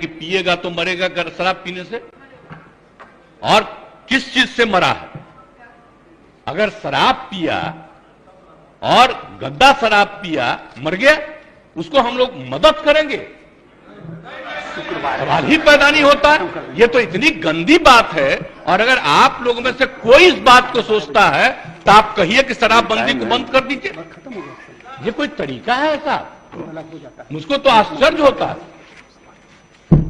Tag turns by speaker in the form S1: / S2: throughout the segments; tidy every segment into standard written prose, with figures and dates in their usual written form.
S1: कि पिएगा तो मरेगा शराब पीने से, और किस चीज से मरा है। अगर शराब पिया और गंदा शराब पिया मर गया, उसको हम लोग मदद करेंगे? सवाल ही पैदा नहीं होता। ये तो इतनी गंदी बात है। और अगर आप लोगों में से कोई इस बात को सोचता है तो आप कहिए कि शराबबंदी को बंद कर दीजिए। ये कोई तरीका है ऐसा? मुझको तो आश्चर्य होता है।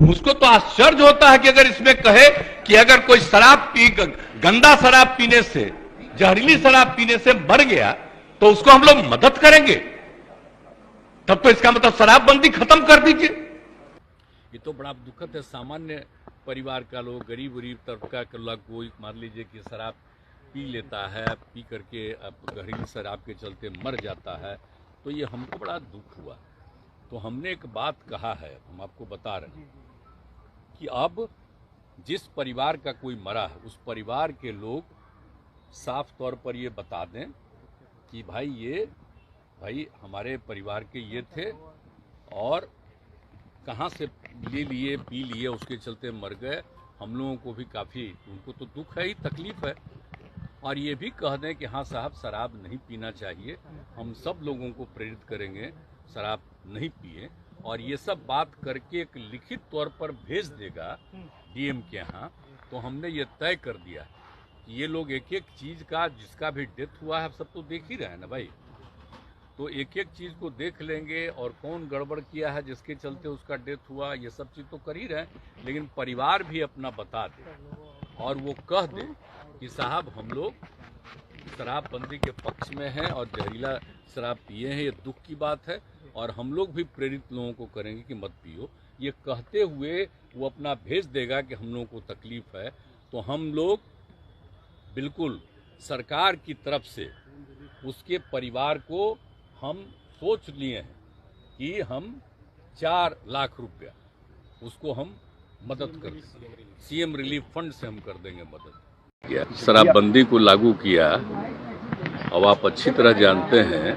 S1: मुझको तो आश्चर्य होता है कि अगर इसमें कहे कि अगर कोई गंदा शराब पीने से, जहरीली शराब पीने से मर गया तो उसको हम लोग मदद करेंगे, तब तो इसका मतलब शराबबंदी खत्म कर दीजिए।
S2: ये तो बड़ा दुखद है। सामान्य परिवार का लोग, गरीब तबका का लोग, कोई मान लीजिए कि शराब पी लेता है, पी करके जहरीली शराब के चलते मर जाता है, तो ये हमको बड़ा दुख हुआ। तो हमने एक बात कहा है, हम आपको बता रहे हैं कि अब जिस परिवार का कोई मरा है उस परिवार के लोग साफ तौर पर ये बता दें कि भाई हमारे परिवार के ये थे और कहाँ से ले लिए, पी लिए, उसके चलते मर गए। हम लोगों को भी काफ़ी, उनको तो दुख है ही, तकलीफ है। और ये भी कह दें कि हाँ साहब, शराब नहीं पीना चाहिए, हम सब लोगों को प्रेरित करेंगे शराब नहीं पिए। और ये सब बात करके एक लिखित तौर पर भेज देगा डीएम के यहाँ। तो हमने ये तय कर दिया कि ये लोग एक एक चीज़ का, जिसका भी डेथ हुआ है, सब तो देख ही रहे हैं ना भाई, तो एक एक चीज़ को देख लेंगे और कौन गड़बड़ किया है जिसके चलते उसका डेथ हुआ, ये सब चीज़ तो कर ही रहे हैं। लेकिन परिवार भी अपना बता दे और वो कह दे कि साहब हम लोग शराबबंदी के पक्ष में हैं और जहरीला शराब पिए हैं, ये दुख की बात है। और हम लोग भी प्रेरित लोगों को करेंगे कि मत पियो। ये कहते हुए वो अपना भेज देगा कि हम लोगों को तकलीफ है। तो हम लोग बिल्कुल सरकार की तरफ से उसके परिवार को हम सोच लिए हैं कि हम 4 लाख रुपया उसको हम मदद कर देंगे, सीएम रिलीफ फंड से हम कर देंगे मदद। शराबबंदी को लागू किया, अब आप अच्छी तरह जानते हैं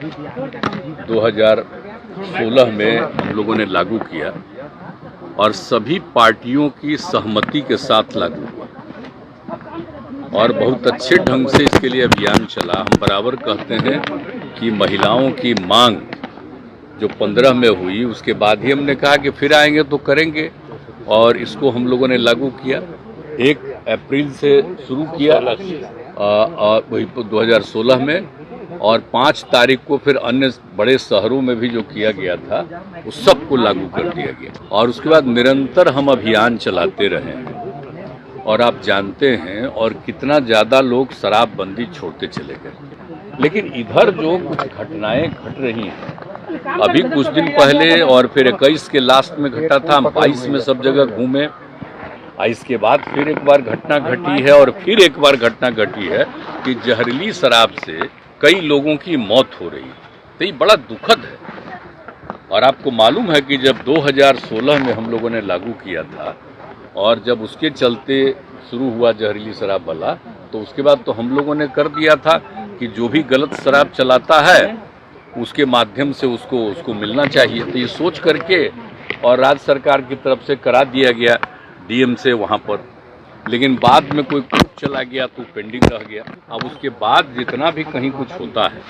S2: 2016 में हम लोगों ने लागू किया और सभी पार्टियों की सहमति के साथ लागू हुआ और बहुत अच्छे ढंग से इसके लिए अभियान चला। हम बराबर कहते हैं कि महिलाओं की मांग जो 15 में हुई, उसके बाद ही हमने कहा कि फिर आएंगे तो करेंगे और इसको हम लोगों ने लागू किया। 1 अप्रैल से शुरू किया वही 2016 में, और 5 तारीख को फिर अन्य बड़े शहरों में भी जो किया गया था उस सबको लागू कर दिया गया। और उसके बाद निरंतर हम अभियान चलाते रहे और आप जानते हैं और कितना ज़्यादा लोग शराबबंदी छोड़ते चले गए। लेकिन इधर जो कुछ घटनाएं घट रही हैं, अभी कुछ दिन पहले और फिर 21 के लास्ट में घटा था, हम 22 में सब जगह घूमे, इसके बाद फिर एक बार घटना घटी है और फिर एक बार घटना घटी है कि जहरीली शराब से कई लोगों की मौत हो रही है। तो ये बड़ा दुखद है। और आपको मालूम है कि जब 2016 में हम लोगों ने लागू किया था और जब उसके चलते शुरू हुआ जहरीली शराब वाला, तो उसके बाद तो हम लोगों ने कर दिया था कि जो भी गलत शराब चलाता है उसके माध्यम से उसको मिलना चाहिए। तो ये सोच करके और राज्य सरकार की तरफ से करा दिया गया डीएम से वहाँ पर, लेकिन बाद में कोई कुछ चला गया तो पेंडिंग रह गया। अब उसके बाद जितना भी कहीं कुछ होता है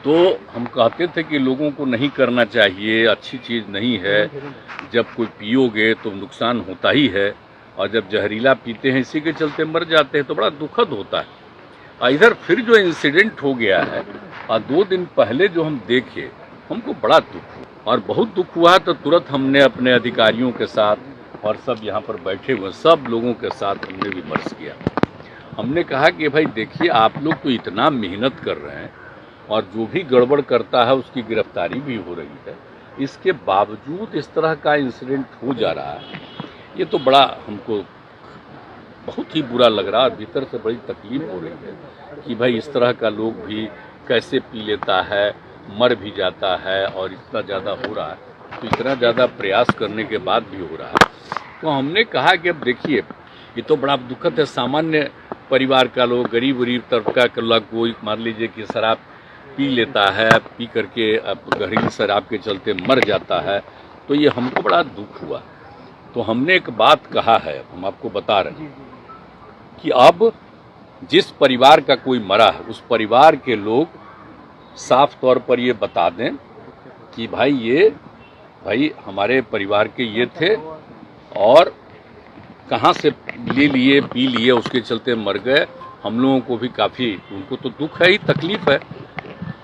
S2: तो हम कहते थे कि लोगों को नहीं करना चाहिए, अच्छी चीज़ नहीं है। जब कोई पियोगे तो नुकसान होता ही है, और जब जहरीला पीते हैं इसी के चलते मर जाते हैं तो बड़ा दुखद होता है। इधर फिर जो इंसिडेंट हो गया है और 2 दिन पहले जो हम देखे, हमको बड़ा दुख हुआ और बहुत दुख हुआ। तो तुरंत हमने अपने अधिकारियों के साथ और सब यहाँ पर बैठे हुए सब लोगों के साथ हमने विमर्श किया। हमने कहा कि भाई देखिए, आप लोग तो इतना मेहनत कर रहे हैं और जो भी गड़बड़ करता है उसकी गिरफ्तारी भी हो रही है, इसके बावजूद इस तरह का इंसिडेंट हो जा रहा है। ये तो बड़ा हमको बहुत ही बुरा लग रहा है, भीतर से बड़ी तकलीफ हो रही है कि भाई इस तरह का लोग भी कैसे पी लेता है, मर भी जाता है और इतना ज़्यादा हो रहा है। तो इतना ज़्यादा प्रयास करने के बाद भी हो रहा है। तो हमने कहा कि अब देखिए, ये तो बड़ा दुखद है। सामान्य परिवार का लोग, गरीब तबका का लोग, कोई मान लीजिए कि शराब पी लेता है, पी करके जहरीली शराब के चलते मर जाता है, तो ये हमको बड़ा दुख हुआ। तो हमने एक बात कहा है, हम आपको बता रहे हैं कि अब जिस परिवार का कोई मरा है उस परिवार के लोग साफ तौर पर ये बता दें कि भाई हमारे परिवार के ये थे और कहाँ से ले लिए पी लिए, उसके चलते मर गए। हम लोगों को भी काफ़ी, उनको तो दुख है ही, तकलीफ है।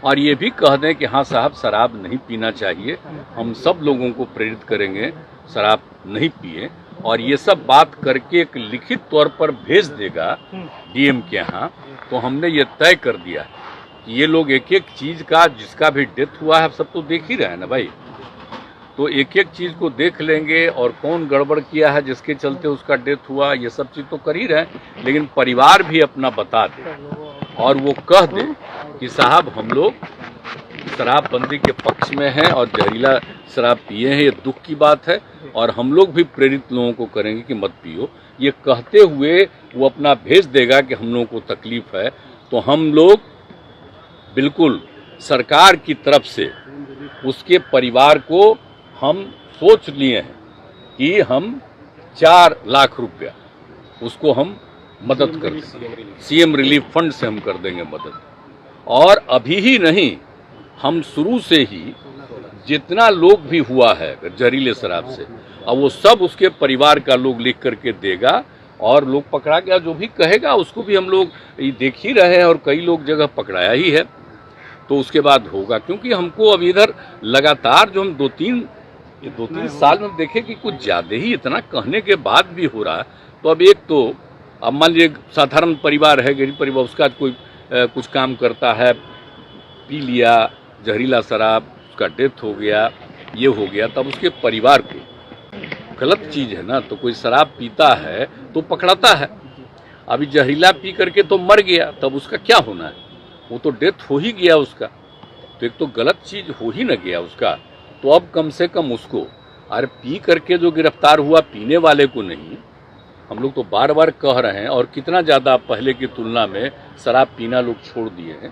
S2: और ये भी कह दें कि हाँ साहब शराब नहीं पीना चाहिए, हम सब लोगों को प्रेरित करेंगे शराब नहीं पिए, और ये सब बात करके एक लिखित तौर पर भेज देगा डीएम के यहाँ। तो हमने ये तय कर दिया कि ये लोग एक एक चीज़ का, जिसका भी डेथ हुआ है, सब तो देख ही रहे हैं ना भाई, तो एक एक चीज़ को देख लेंगे और कौन गड़बड़ किया है जिसके चलते उसका डेथ हुआ, ये सब चीज़ तो कर ही रहे हैं। लेकिन परिवार भी अपना बता दे और वो कह दे कि साहब हम लोग शराबबंदी के पक्ष में हैं और जहरीला शराब पिए हैं, ये दुख की बात है, और हम लोग भी प्रेरित लोगों को करेंगे कि मत पियो। ये कहते हुए वो अपना भेज देगा कि हम लोगों को तकलीफ है। तो हम लोग बिल्कुल सरकार की तरफ से उसके परिवार को हम सोच लिए हैं कि हम 4 लाख रुपया उसको हम मदद कर देंगे, सीएम रिलीफ फंड से हम कर देंगे मदद। और अभी ही नहीं, हम शुरू से ही जितना लोग भी हुआ है जहरीले शराब से, अब वो सब उसके परिवार का लोग लिख करके देगा, और लोग पकड़ा गया जो भी कहेगा उसको भी हम लोग देख ही रहे हैं, और कई लोग जगह पकड़ाया ही है। तो उसके बाद होगा, क्योंकि हमको अब इधर लगातार जो हम 2-3 साल में देखे कि कुछ ज़्यादा ही इतना कहने के बाद भी हो रहा है। तो अब एक तो अब मान लीजिए साधारण परिवार है, गरीब परिवार, उसका कोई कुछ काम करता है, पी लिया जहरीला शराब, उसका डेथ हो गया, ये हो गया, तब उसके परिवार को गलत चीज़ है ना। तो कोई शराब पीता है तो पकड़ाता है, अभी जहरीला पी करके तो मर गया, तब उसका क्या होना है, वो तो डेथ हो ही गया उसका। तो एक तो गलत चीज़ हो ही न गया उसका, तो अब कम से कम उसको, अरे पी करके जो गिरफ्तार हुआ, पीने वाले को नहीं। हम लोग तो बार बार कह रहे हैं, और कितना ज़्यादा पहले की तुलना में शराब पीना लोग छोड़ दिए हैं,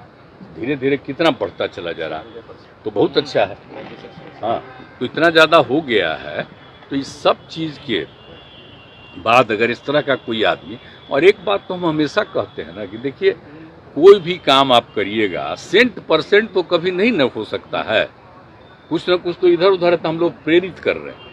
S2: धीरे धीरे कितना बढ़ता चला जा रहा है, तो बहुत अच्छा है। हाँ, तो इतना ज़्यादा हो गया है। तो इस सब चीज़ के बाद अगर इस तरह का कोई आदमी, और एक बात तो हम हमेशा कहते हैं ना कि देखिए कोई भी काम आप करिएगा 100% तो कभी नहीं न हो सकता है, कुछ ना कुछ तो इधर उधर हम लोग प्रेरित कर रहे हैं।